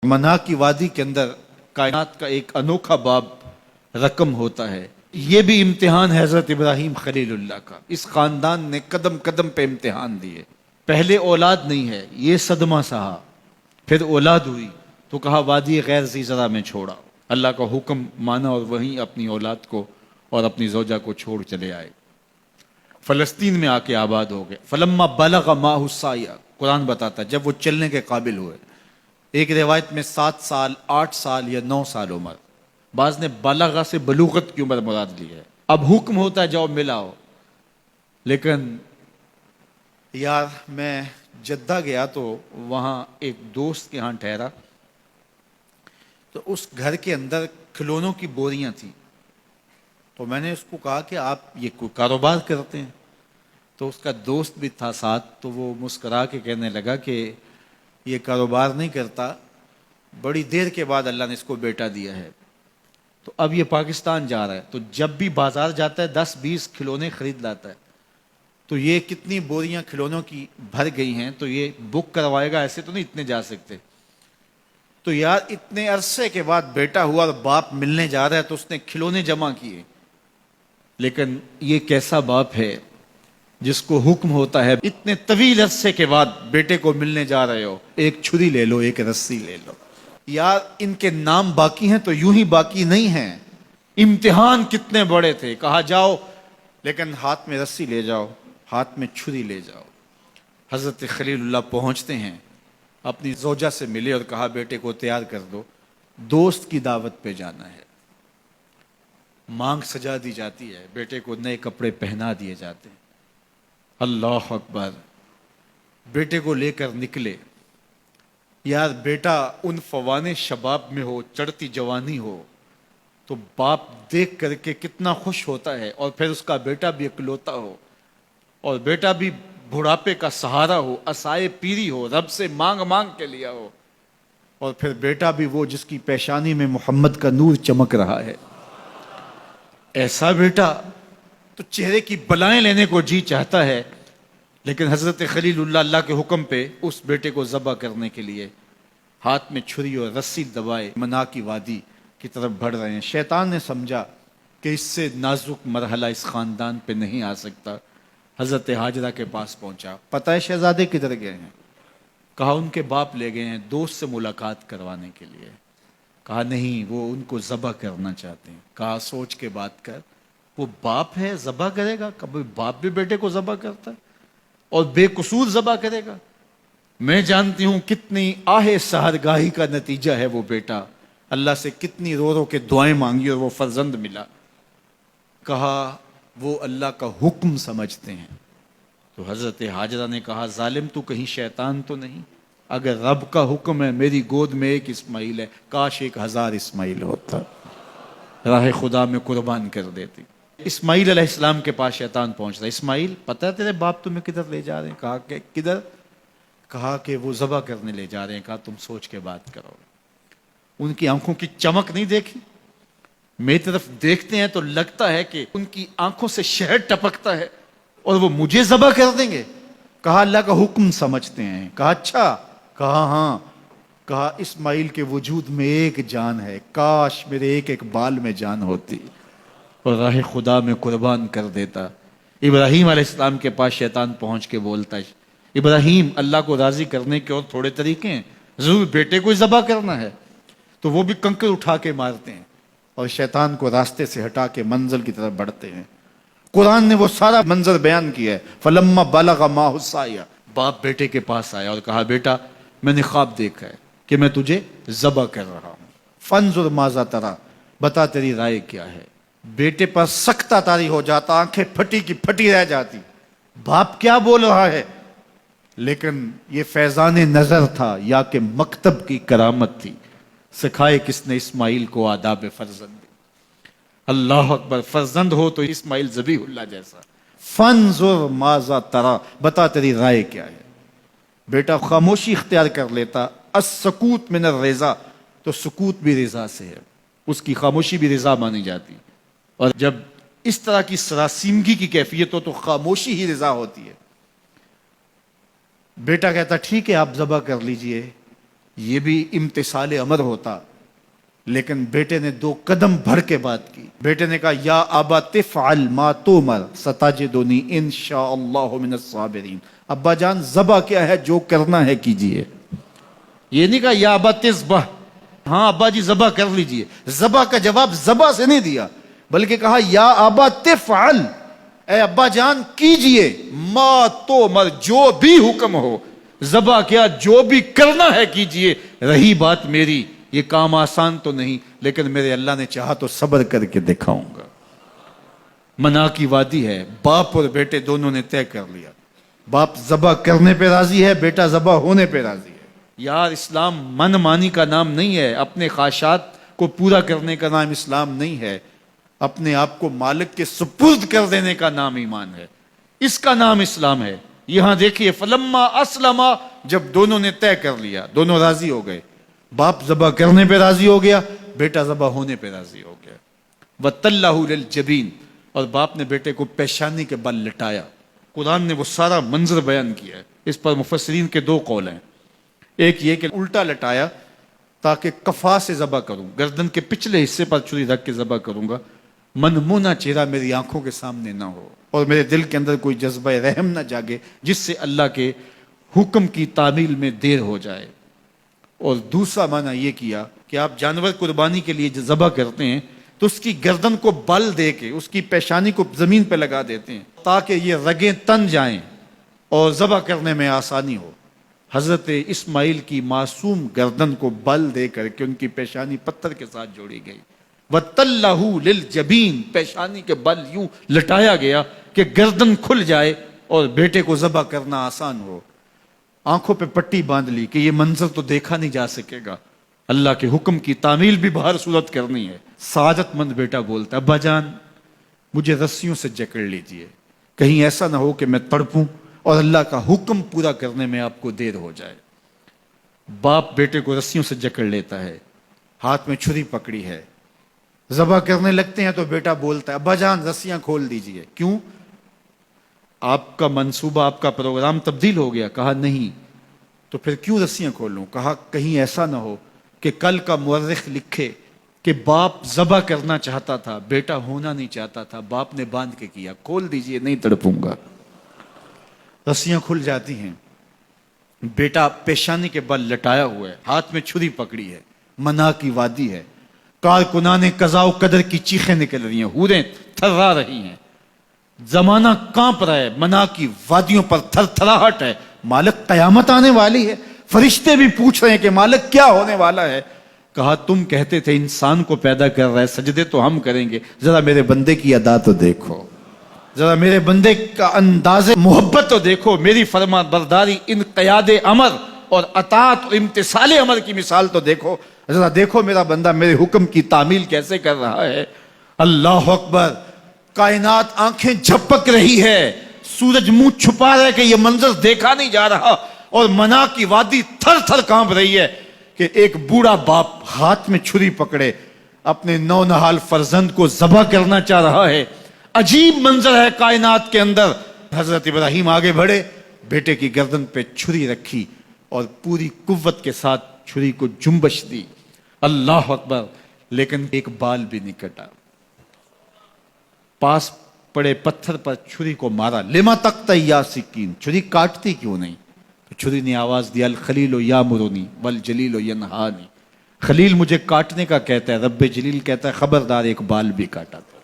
منا کی وادی کے اندر کائنات کا ایک انوکھا باب رقم ہوتا ہے۔ یہ بھی امتحان ہے حضرت ابراہیم خلیل اللہ کا۔ اس خاندان نے قدم قدم پہ امتحان دیے۔ پہلے اولاد نہیں ہے، یہ صدمہ سہا، پھر اولاد ہوئی تو کہا وادی غیر ذی زرع میں چھوڑا۔ اللہ کا حکم مانا اور وہیں اپنی اولاد کو اور اپنی زوجہ کو چھوڑ چلے آئے۔ فلسطین میں آ کے آباد ہو گئے۔ فلما بلغ معہ السعی، قرآن بتاتا ہے جب وہ چلنے کے قابل ہوئے۔ ایک روایت میں 7 سال، 8 سال یا 9 سال عمر، بعض نے بلغہ سے بلوغت کی عمر مراد لی ہے۔ اب حکم ہوتا ہے جاؤ ملاؤ، لیکن یار میں جدہ گیا تو وہاں ایک دوست کے ہاں ٹھہرا، تو اس گھر کے اندر کھلونوں کی بوریاں تھیں۔ تو میں نے اس کو کہا کہ آپ یہ کوئی کاروبار کرتے ہیں؟ تو اس کا دوست بھی تھا ساتھ، تو وہ مسکرا کے کہنے لگا کہ یہ کاروبار نہیں کرتا، بڑی دیر کے بعد اللہ نے اس کو بیٹا دیا ہے، تو اب یہ پاکستان جا رہا ہے، تو جب بھی بازار جاتا ہے 10-20 کھلونے خرید لاتا ہے۔ تو یہ کتنی بوریاں کھلونوں کی بھر گئی ہیں، تو یہ بک کروائے گا، ایسے تو نہیں اتنے جا سکتے۔ تو یار اتنے عرصے کے بعد بیٹا ہوا اور باپ ملنے جا رہا ہے، تو اس نے کھلونے جمع کیے۔ لیکن یہ کیسا باپ ہے جس کو حکم ہوتا ہے اتنے طویل عرصے کے بعد بیٹے کو ملنے جا رہے ہو، ایک چھری لے لو، ایک رسی لے لو۔ یار ان کے نام باقی ہیں تو یوں ہی باقی نہیں ہیں۔ امتحان کتنے بڑے تھے، کہا جاؤ، لیکن ہاتھ میں رسی لے جاؤ، ہاتھ میں چھری لے جاؤ۔ حضرت خلیل اللہ پہنچتے ہیں، اپنی زوجہ سے ملے اور کہا بیٹے کو تیار کر دو، دوست کی دعوت پہ جانا ہے۔ مانگ سجا دی جاتی ہے، بیٹے کو نئے کپڑے پہنا دیے جاتے ہیں۔ اللہ اکبر، بیٹے کو لے کر نکلے۔ یار بیٹا ان فوان شباب میں ہو، چڑھتی جوانی ہو، تو باپ دیکھ کر کے کتنا خوش ہوتا ہے، اور پھر اس کا بیٹا بھی اکلوتا ہو، اور بیٹا بھی بڑھاپے کا سہارا ہو، عصائے پیری ہو، رب سے مانگ مانگ کے لیا ہو، اور پھر بیٹا بھی وہ جس کی پیشانی میں محمد کا نور چمک رہا ہے۔ ایسا بیٹا تو چہرے کی بلائیں لینے کو جی چاہتا ہے، لیکن حضرت خلیل اللہ اللہ کے حکم پہ اس بیٹے کو ذبح کرنے کے لیے ہاتھ میں چھری اور رسی دبائے منا کی وادی کی طرف بڑھ رہے ہیں۔ شیطان نے سمجھا کہ اس سے نازک مرحلہ اس خاندان پہ نہیں آ سکتا، حضرت حاجرہ کے پاس پہنچا۔ پتہ ہے شہزادے کدھر گئے ہیں؟ کہا ان کے باپ لے گئے ہیں دوست سے ملاقات کروانے کے لیے۔ کہا نہیں، وہ ان کو ذبح کرنا چاہتے ہیں۔ کہا سوچ کے بات کر، وہ باپ ہے ذبح کرے گا؟ کبھی باپ بھی بیٹے کو ذبح کرتا ہے اور بے قصور ذبح کرے گا؟ میں جانتی ہوں کتنی آہ سحرگاہی کا نتیجہ ہے وہ بیٹا، اللہ سے کتنی رو رو کے دعائیں مانگی اور وہ فرزند ملا۔ کہا وہ اللہ کا حکم سمجھتے ہیں۔ تو حضرت حاجرہ نے کہا ظالم تو کہیں شیطان تو نہیں؟ اگر رب کا حکم ہے، میری گود میں ایک اسماعیل ہے، کاش 1000 اسماعیل ہوتا، راہ خدا میں قربان کر دیتی۔ اسماعیل علیہ السلام کے پاس شیطان پہنچ رہا ہے۔ اسماعیل پتہ ہے تیرے باپ تمہیں کدھر لے جا رہے ہیں؟ کہا کہ کدھر؟ کہا کہ وہ ذبح کرنے لے جا رہے ہیں۔ کہا تم سوچ کے بات کرو۔ ان کی آنکھوں کی چمک نہیں دیکھی؟ میری طرف دیکھتے ہیں تو لگتا ہے کہ ان کی آنکھوں سے شہد ٹپکتا ہے، اور وہ مجھے ذبح کر دیں گے؟ کہا اللہ کا حکم سمجھتے ہیں۔ کہا اچھا؟ کہا ہاں۔ کہا اسماعیل کے وجود میں ایک جان ہے، کاش میرے ایک بال میں جان ہوتی اور راہ خدا میں قربان کر دیتا۔ ابراہیم علیہ السلام کے پاس شیطان پہنچ کے بولتا ہے ابراہیم اللہ کو راضی کرنے کے اور تھوڑے طریقے ہیں، ضرور بیٹے کو ذبح کرنا ہے۔ تو وہ بھی کنکر اٹھا کے مارتے ہیں اور شیطان کو راستے سے ہٹا کے منزل کی طرف بڑھتے ہیں۔ قرآن نے وہ سارا منظر بیان کیا ہے۔ فلما بلغ معہ السعی، باپ بیٹے کے پاس آیا اور کہا بیٹا میں نے خواب دیکھا ہے کہ میں تجھے ذبح کر رہا ہوں، فانظر ماذا تری، بتا تیری رائے کیا ہے۔ بیٹے پر سکتہ طاری ہو جاتا، آنکھیں پھٹی کی پھٹی رہ جاتی، باپ کیا بول رہا ہے؟ لیکن یہ فیضان نظر تھا یا کہ مکتب کی کرامت تھی، سکھائے کس نے اسماعیل کو آداب فرزند۔ اللہ اکبر، فرزند ہو تو اسماعیل ذبیح اللہ جیسا۔ فانظر ماذا تری، بتا تیری رائے کیا ہے۔ بیٹا خاموشی اختیار کر لیتا، السکوت من الرضا، تو سکوت بھی رضا سے ہے، اس کی خاموشی بھی رضا مانی جاتی، اور جب اس طرح کی سراسیمگی کی کیفیت ہو تو خاموشی ہی رضا ہوتی ہے۔ بیٹا کہتا ٹھیک ہے آپ ذبح کر لیجئے۔ یہ بھی امتثال امر ہوتا، لیکن بیٹے نے 2 قدم بڑھ کے بات کی. بیٹے نے کہا یا ابا تفعل ما تؤمر ستجدنی انشاءاللہ من الصابرین. ابا جان ذبح کیا ہے، جو کرنا ہے کیجئے. یہ نہیں کہا یا ابا تذبح، ہاں ابا جی ذبح کر لیجئے. ذبح کا جواب ذبح سے نہیں دیا، بلکہ کہا یا ابا تفعل، اے ابا جان کیجئے ما تؤمر، جو بھی حکم ہو. ذبح کیا، جو بھی کرنا ہے کیجئے. رہی بات میری، یہ کام آسان تو نہیں، لیکن میرے اللہ نے چاہا تو صبر کر کے دکھاؤں گا. منا کی وادی ہے، باپ اور بیٹے دونوں نے طے کر لیا. باپ ذبح کرنے پہ راضی ہے، بیٹا ذبح ہونے پہ راضی ہے. یار اسلام من مانی کا نام نہیں ہے، اپنے خواہشات کو پورا کرنے کا نام اسلام نہیں ہے. اپنے آپ کو مالک کے سپرد کر دینے کا نام ایمان ہے، اس کا نام اسلام ہے. یہاں دیکھیے فلما اسلما، جب دونوں نے طے کر لیا، دونوں راضی ہو گئے. باپ ذبح کرنے پہ راضی ہو گیا، بیٹا ذبح ہونے پہ راضی ہو گیا. وَتَلَّهُ لِلْجَبِينِ، اور باپ نے بیٹے کو پیشانی کے بل لٹایا. قرآن نے وہ سارا منظر بیان کیا ہے. اس پر مفسرین کے 2 قول ہیں. ایک یہ کہ الٹا لٹایا تاکہ کفا سے ذبح کروں، گردن کے پچھلے حصے پر چھری رکھ کے ذبح کروں گا، منمونا چہرہ میری آنکھوں کے سامنے نہ ہو اور میرے دل کے اندر کوئی جذبہ رحم نہ جاگے جس سے اللہ کے حکم کی تعمیل میں دیر ہو جائے. اور دوسرا معنی یہ کیا کہ آپ جانور قربانی کے لیے جو ذبح کرتے ہیں تو اس کی گردن کو بل دے کے اس کی پیشانی کو زمین پہ لگا دیتے ہیں تاکہ یہ رگیں تن جائیں اور ذبح کرنے میں آسانی ہو. حضرت اسماعیل کی معصوم گردن کو بل دے کر کے ان کی پیشانی پتھر کے ساتھ جوڑی گئی. وَتَلَّهُ لِلْجَبِينِ، پیشانی کے بل یوں لٹایا گیا کہ گردن کھل جائے اور بیٹے کو ذبح کرنا آسان ہو. آنکھوں پہ پٹی باندھ لی کہ یہ منظر تو دیکھا نہیں جا سکے گا، اللہ کے حکم کی تعمیل بھی بہر صورت کرنی ہے. سعادت مند بیٹا بولتا ابا جان مجھے رسیوں سے جکڑ لیجئے، کہیں ایسا نہ ہو کہ میں تڑپوں اور اللہ کا حکم پورا کرنے میں آپ کو دیر ہو جائے. باپ بیٹے کو رسیوں سے جکڑ لیتا ہے، ہاتھ میں چھری پکڑی ہے، ذبح کرنے لگتے ہیں تو بیٹا بولتا ہے ابا جان رسیاں کھول دیجئے. کیوں؟ آپ کا منصوبہ، آپ کا پروگرام تبدیل ہو گیا. کہا نہیں. تو پھر کیوں رسیاں کھولوں؟ کہا کہیں ایسا نہ ہو کہ کل کا مورخ لکھے کہ باپ ذبح کرنا چاہتا تھا، بیٹا ہونا نہیں چاہتا تھا، باپ نے باندھ کے کیا. کھول دیجئے، نہیں تڑپوں گا. رسیاں کھل جاتی ہیں. بیٹا پیشانی کے بل لٹایا ہوا ہے، ہاتھ میں چھری پکڑی ہے، منا کی وادی ہے، کارکنان قضاء و قدر کی چیخیں نکل رہی ہیں، حوریں تھرا رہی ہیں، زمانہ کانپ رہا ہے، منا کی وادیوں پر تھر تھراہٹ ہے. مالک قیامت آنے والی ہے. فرشتے بھی پوچھ رہے ہیں کہ مالک کیا ہونے والا ہے. کہا تم کہتے تھے انسان کو پیدا کر رہا ہے، سجدے تو ہم کریں گے، ذرا میرے بندے کی ادا تو دیکھو، ذرا میرے بندے کا انداز محبت تو دیکھو، میری فرما برداری، انقیاد امر اور اطاعت اور امتثال امر کی مثال تو دیکھو، ذرا دیکھو میرا بندہ میرے حکم کی تعمیل کیسے کر رہا ہے. اللہ اکبر. کائنات آنکھیں جھپک رہی ہے، سورج منہ چھپا رہا ہے کہ یہ منظر دیکھا نہیں جا رہا، اور منا کی وادی تھر تھر کانپ رہی ہے کہ ایک بوڑھا باپ ہاتھ میں چھری پکڑے اپنے نونہال فرزند کو ذبح کرنا چاہ رہا ہے. عجیب منظر ہے کائنات کے اندر. حضرت ابراہیم آگے بڑھے، بیٹے کی گردن پہ چھری رکھی اور پوری قوت کے ساتھ چھری کو جنبش دی. اللہ اکبر. لیکن ایک بال بھی نہیں کٹا. پاس پڑے پتھر پر چھری کو مارا. لما تقطع یا سکین، چھری کاٹتی کیوں نہیں؟ تو چھری نے آواز دیا الخلیل یامرنی والجلیل ینہانی، خلیل مجھے کاٹنے کا کہتا ہے، رب جلیل کہتا ہے خبردار ایک بال بھی کاٹا تھا.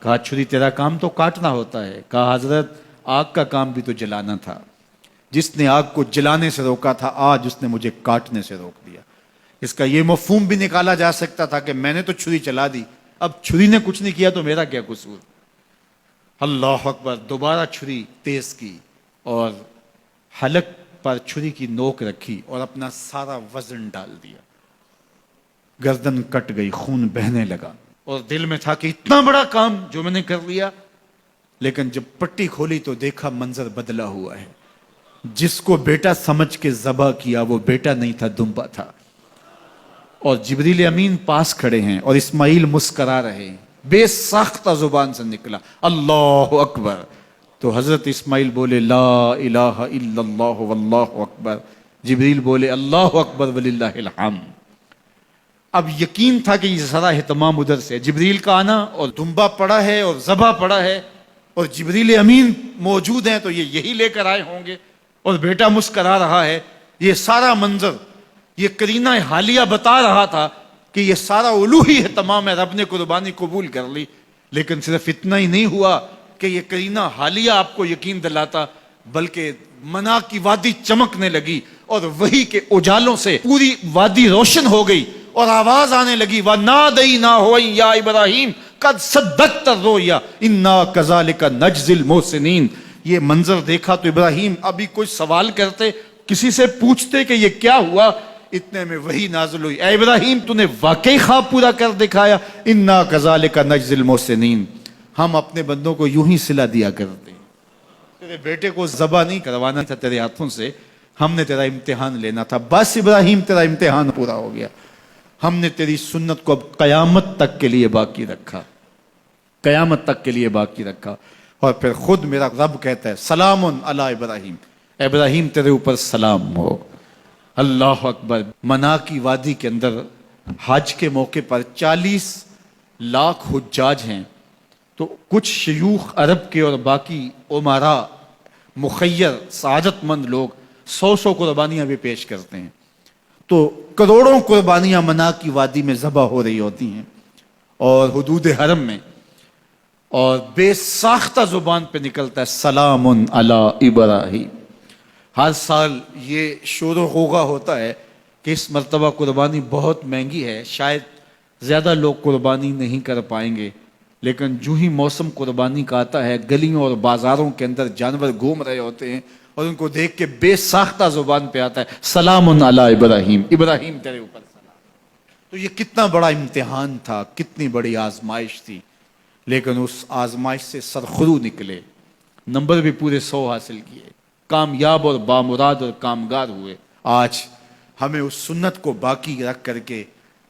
کہا چھری تیرا کام تو کاٹنا ہوتا ہے. کہا حضرت آگ کا کام بھی تو جلانا تھا، جس نے آگ کو جلانے سے روکا تھا آج اس نے مجھے کاٹنے سے روک دیا. اس کا یہ مفہوم بھی نکالا جا سکتا تھا کہ میں نے تو چھری چلا دی، اب چھری نے کچھ نہیں کیا تو میرا کیا قصور. اللہ اکبر. دوبارہ چھری تیز کی اور حلق پر چھری کی نوک رکھی اور اپنا سارا وزن ڈال دیا. گردن کٹ گئی، خون بہنے لگا اور دل میں تھا کہ اتنا بڑا کام جو میں نے کر لیا. لیکن جب پٹی کھولی تو دیکھا منظر بدلا ہوا ہے. جس کو بیٹا سمجھ کے ذبح کیا وہ بیٹا نہیں تھا، دمبا تھا. اور جبریل امین پاس کھڑے ہیں اور اسماعیل مسکرا رہے ہیں. بے ساختہ زبان سے نکلا اللہ اکبر. تو حضرت اسماعیل بولے لا الہ الا اللہ واللہ اکبر. جبریل بولے اللہ اکبر وللہ الحمد۔ اب یقین تھا کہ یہ سارا اہتمام ادھر سے، جبریل کا آنا اور دمبا پڑا ہے اور ذبح پڑا ہے اور جبریل امین موجود ہیں تو یہ یہی لے کر آئے ہوں گے، اور بیٹا مسکرا رہا ہے۔ یہ سارا منظر، یہ قرینہ حالیہ بتا رہا تھا کہ یہ سارا الوہی اہتمام ہے، رب نے قربانی قبول کر لی۔ لیکن صرف اتنا ہی نہیں ہوا کہ یہ قرینہ حالیہ آپ کو یقین دلاتا، بلکہ منا کی وادی چمکنے لگی اور وہی کے اجالوں سے پوری وادی روشن ہو گئی، اور آواز آنے لگی وَنَادَيْنَاهُ يَا إِبْرَاهِيمُ قَدْ صَدَّقْتَ الرُّؤْيَا إِنَّا كَذَلِكَ نَجْزِي الْمُحْسِنِينَ۔ یہ منظر دیکھا تو ابراہیم ابھی کوئی سوال کرتے، کسی سے پوچھتے کہ یہ کیا ہوا، اتنے میں وہی نازل ہوئی، اے ابراہیم تو نے واقعی خواب پورا کر دکھایا، اِنَّا كَذَلِكَ نَجْزِي الْمُحْسِنِينَ، ہم اپنے بندوں کو یوں ہی صلہ دیا کرتے ہیں۔ تیرے بیٹے کو ذبح نہیں کروانا تھا تیرے ہاتھوں سے، ہم نے تیرا امتحان لینا تھا، بس ابراہیم تیرا امتحان پورا ہو گیا، ہم نے تیری سنت کو اب قیامت تک کے لیے باقی رکھا، قیامت تک کے لیے باقی رکھا۔ اور پھر خود میرا رب کہتا ہے سلام علی ابراہیم، ابراہیم تیرے اوپر سلام ہو۔ اللہ اکبر۔ منا کی وادی کے اندر حج کے موقع پر 40 لاکھ حجاج ہیں، تو کچھ شیوخ عرب کے اور باقی عمرا مخیر سعادت مند لوگ 100 قربانیاں بھی پیش کرتے ہیں، تو کروڑوں قربانیاں منا کی وادی میں ذبح ہو رہی ہوتی ہیں اور حدود حرم میں، اور بے ساختہ زبان پہ نکلتا ہے سلام علی ابراہیم۔ ہر سال یہ شور و غوغا ہوتا ہے کہ اس مرتبہ قربانی بہت مہنگی ہے، شاید زیادہ لوگ قربانی نہیں کر پائیں گے، لیکن جو ہی موسم قربانی کا آتا ہے گلیوں اور بازاروں کے اندر جانور گھوم رہے ہوتے ہیں اور ان کو دیکھ کے بے ساختہ زبان پہ آتا ہے سلام علی ابراہیم، ابراہیم تیرے اوپر سلام۔ تو یہ کتنا بڑا امتحان تھا، کتنی بڑی آزمائش تھی، لیکن اس آزمائش سے سرخرو نکلے، نمبر بھی پورے 100 حاصل کیے، کامیاب اور بامراد اور کامگار ہوئے۔ آج ہمیں اس سنت کو باقی رکھ کر کے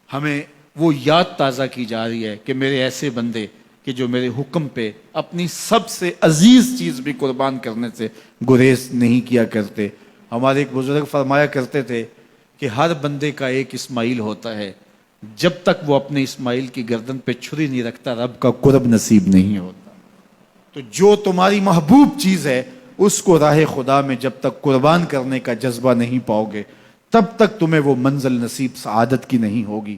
ہمیں وہ یاد تازہ کی جا رہی ہے کہ میرے ایسے بندے کہ جو میرے حکم پہ اپنی سب سے عزیز چیز بھی قربان کرنے سے گریز نہیں کیا کرتے۔ ہمارے ایک بزرگ فرمایا کرتے تھے کہ ہر بندے کا ایک اسماعیل ہوتا ہے، جب تک وہ اپنے اسماعیل کی گردن پہ چھری نہیں رکھتا رب کا قرب نصیب نہیں ہوتا۔ تو جو تمہاری محبوب چیز ہے اس کو راہ خدا میں جب تک قربان کرنے کا جذبہ نہیں پاؤ گے، تب تک تمہیں وہ منزل نصیب سعادت کی نہیں ہوگی۔